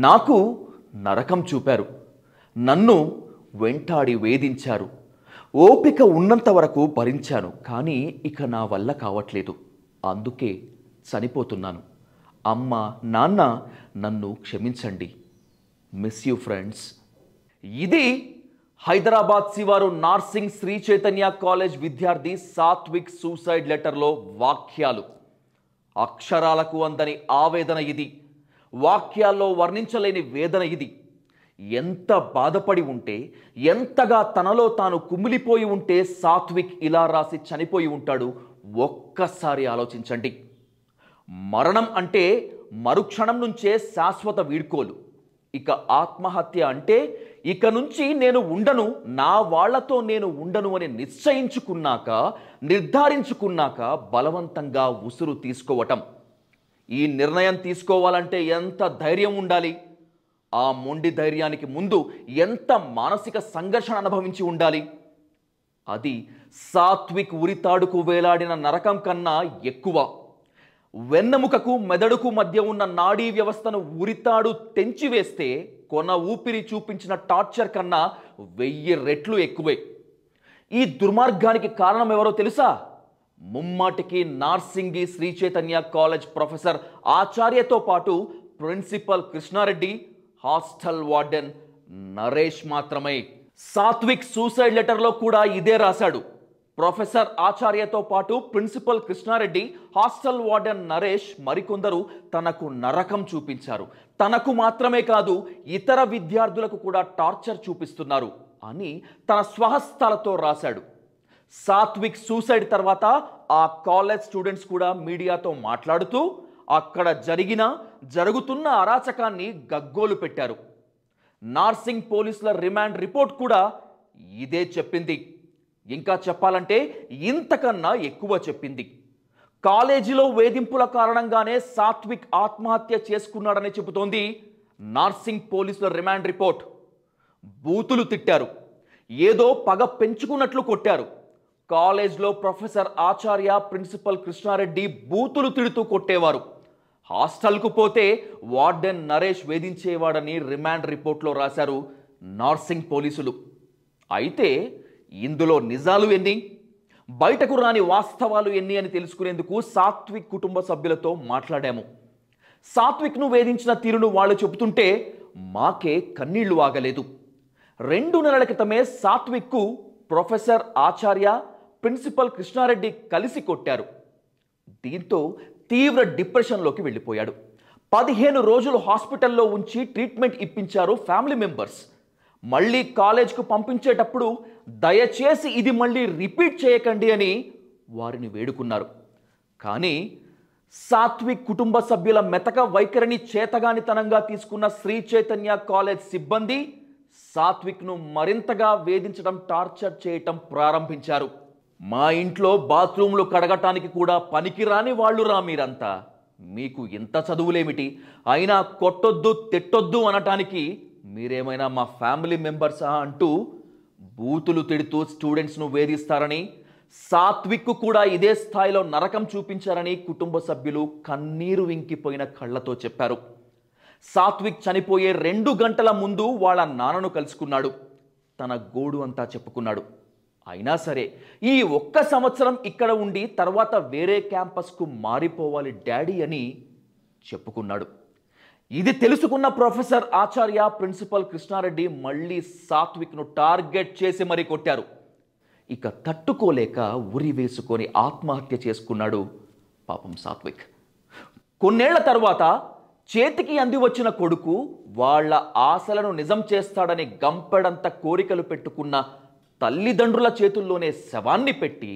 నాకు నరకం చూపారు, నన్ను వెంటాడి వేధించారు. ఓపిక ఉన్నంత వరకు భరించాను, కానీ ఇక నా వల్ల కావట్లేదు. అందుకే చనిపోతున్నాను. అమ్మ, నాన్న, నన్ను క్షమించండి. Miss you friends. ఇది హైదరాబాద్ శివారు నార్సింగ్ శ్రీ చైతన్య కాలేజ్ విద్యార్థి సాత్విక్ సూసైడ్ లెటర్లో వాక్యాలు. అక్షరాలకు అందని ఆవేదన ఇది. వాక్యాల్లో వర్ణించలేని వేదన ఇది. ఎంత బాధపడి ఉంటే, ఎంతగా తనలో తాను కుమిలిపోయి ఉంటే సాత్విక్ ఇలా రాసి చనిపోయి ఉంటాడు ఒక్కసారి ఆలోచించండి. మరణం అంటే మరుక్షణం నుంచే శాశ్వత వీడ్కోలు. ఇక ఆత్మహత్య అంటే ఇక నుంచి నేను ఉండను, నా వాళ్లతో నేను ఉండను అని నిశ్చయించుకున్నాక, నిర్ధారించుకున్నాక బలవంతంగా ఉసురు తీసుకోవటం. ఈ నిర్ణయం తీసుకోవాలంటే ఎంత ధైర్యం ఉండాలి? ఆ మొండి ధైర్యానికి ముందు ఎంత మానసిక సంఘర్షణ అనుభవించి ఉండాలి? అది సాత్విక్ ఉరితాడుకు వేలాడిన నరకం కన్నా ఎక్కువ. వెన్నెముకకు మెదడుకు మధ్య ఉన్న నాడీ వ్యవస్థను ఉరితాడు తెంచివేస్తే కొన ఊపిరి చూపించిన టార్చర్ కన్నా 1000 రెట్లు ఎక్కువే. ఈ దుర్మార్గానికి కారణం ఎవరో తెలుసా? ముమ్మాటికి నార్సింగి శ్రీ చైతన్య కాలేజ్ ప్రొఫెసర్ ఆచార్యతో పాటు principal Krishna Reddy, hostel warden Naresh మాత్రమే. సాత్విక్ సూసైడ్ లెటర్లో కూడా ఇదే రాశాడు. ప్రొఫెసర్ ఆచార్యతో పాటు principal Krishna Reddy, hostel warden Naresh మరికొందరు తనకు నరకం చూపించారు. తనకు మాత్రమే కాదు, ఇతర విద్యార్థులకు కూడా టార్చర్ చూపిస్తున్నారు అని తన స్వహస్తాలతో రాశాడు. సాత్విక్ సూసైడ్ తర్వాత ఆ కాలేజ్ స్టూడెంట్స్ కూడా మీడియాతో మాట్లాడుతూ అక్కడ జరుగుతున్న అరాచకాన్ని గగ్గోలు పెట్టారు. నార్సింగ్ పోలీసుల రిమాండ్ రిపోర్ట్ కూడా ఇదే చెప్పింది. ఇంకా చెప్పాలంటే ఇంతకన్నా ఎక్కువ చెప్పింది. కాలేజీలో వేధింపుల కారణంగానే సాత్విక్ ఆత్మహత్య చేసుకున్నాడని చెబుతోంది నార్సింగ్ పోలీసుల రిమాండ్ రిపోర్ట్. బూతులు తిట్టారు, ఏదో పగ పెంచుకున్నట్లు కొట్టారు. కాలేజ్లో ప్రొఫెసర్ ఆచార్య, ప్రిన్సిపల్ కృష్ణారెడ్డి బూతులు తిడుతూ కొట్టేవారు. హాస్టల్కు పోతే వార్డెన్ నరేష్ వేధించేవాడని రిమాండ్ రిపోర్ట్లో రాశారు నార్సింగ్ పోలీసులు. అయితే ఇందులో నిజాలు ఎన్ని, బయటకు రాని వాస్తవాలు ఎన్ని అని తెలుసుకునేందుకు సాత్విక్ కుటుంబ సభ్యులతో మాట్లాడాము. సాత్విక్ను వేధించిన తీరును వాళ్ళు చెబుతుంటే మాకే కన్నీళ్లు ఆగలేదు. 2 నెలల క్రితమే సాత్విక్కు ప్రొఫెసర్ ఆచార్య, ప్రిన్సిపల్ కృష్ణారెడ్డి కలిసి కొట్టారు. దీంతో తీవ్ర డిప్రెషన్లోకి వెళ్ళిపోయాడు. 15 రోజులు హాస్పిటల్లో ఉంచి ట్రీట్మెంట్ ఇప్పించారు ఫ్యామిలీ మెంబర్స్. మళ్ళీ కాలేజ్కు పంపించేటప్పుడు దయచేసి ఇది మళ్ళీ రిపీట్ చేయకండి అని వారిని వేడుకున్నారు. కానీ సాత్విక్ కుటుంబ సభ్యుల మెతక వైఖరిని చేతగానితనంగా తీసుకున్న శ్రీ చైతన్య కాలేజ్ సిబ్బంది సాత్విక్ను మరింతగా వేధించడం, టార్చర్ చేయటం ప్రారంభించారు. మా ఇంట్లో బాత్రూంలు కడగటానికి కూడా పనికిరాని వాళ్ళురా మీరంతా, మీకు ఇంత చదువులేమిటి, అయినా కొట్టొద్దు తిట్టొద్దు అనటానికి మీరేమైనా మా ఫ్యామిలీ మెంబర్సా అంటూ బూతులు తిడుతూ స్టూడెంట్స్ను వేధిస్తారని, సాత్విక్కు కూడా ఇదే స్థాయిలో నరకం చూపించారని కుటుంబ సభ్యులు కన్నీరు ఇంకిపోయిన కళ్ళతో చెప్పారు. సాత్విక్ చనిపోయే 2 గంటల ముందు వాళ్ళ నాన్నను కలుసుకున్నాడు. తన గోడు అంతా చెప్పుకున్నాడు. అయినా సరే ఈ 1 సంవత్సరం ఇక్కడ ఉండి తర్వాత వేరే క్యాంపస్కు మారిపోవాలి డాడీ అని చెప్పుకున్నాడు. ఇది తెలుసుకున్న ప్రొఫెసర్ ఆచార్య, ప్రిన్సిపల్ కృష్ణారెడ్డి మళ్ళీ సాత్విక్ను టార్గెట్ చేసి మరీ కొట్టారు. ఇక తట్టుకోలేక ఉరి వేసుకొని ఆత్మహత్య చేసుకున్నాడు పాపం సాత్విక్. కొన్నేళ్ల తర్వాత చేతికి అంది వచ్చిన కొడుకు వాళ్ళ ఆశలను నిజం చేస్తాడని గంపెడంత కోరికలు పెట్టుకున్న తల్లిదండ్రుల చేతుల్లోనే శవాన్ని పెట్టి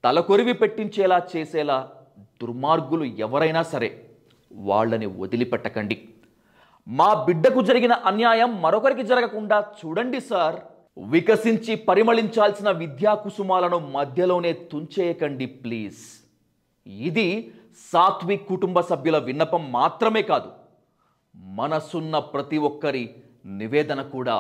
తలకొరివి పెట్టించేలా చేసేలా దుర్మార్గులు ఎవరైనా సరే వాళ్ళని వదిలిపెట్టకండి. మా బిడ్డకు జరిగిన అన్యాయం మరొకరికి జరగకుండా చూడండి సార్. వికసించి పరిమళించాల్సిన విద్యా కుసుమాలను మధ్యలోనే తుంచేయకండి ప్లీజ్. ఇది సాత్విక్ కుటుంబ సభ్యుల విన్నపం మాత్రమే కాదు, మనసున్న ప్రతి ఒక్కరి నివేదన కూడా.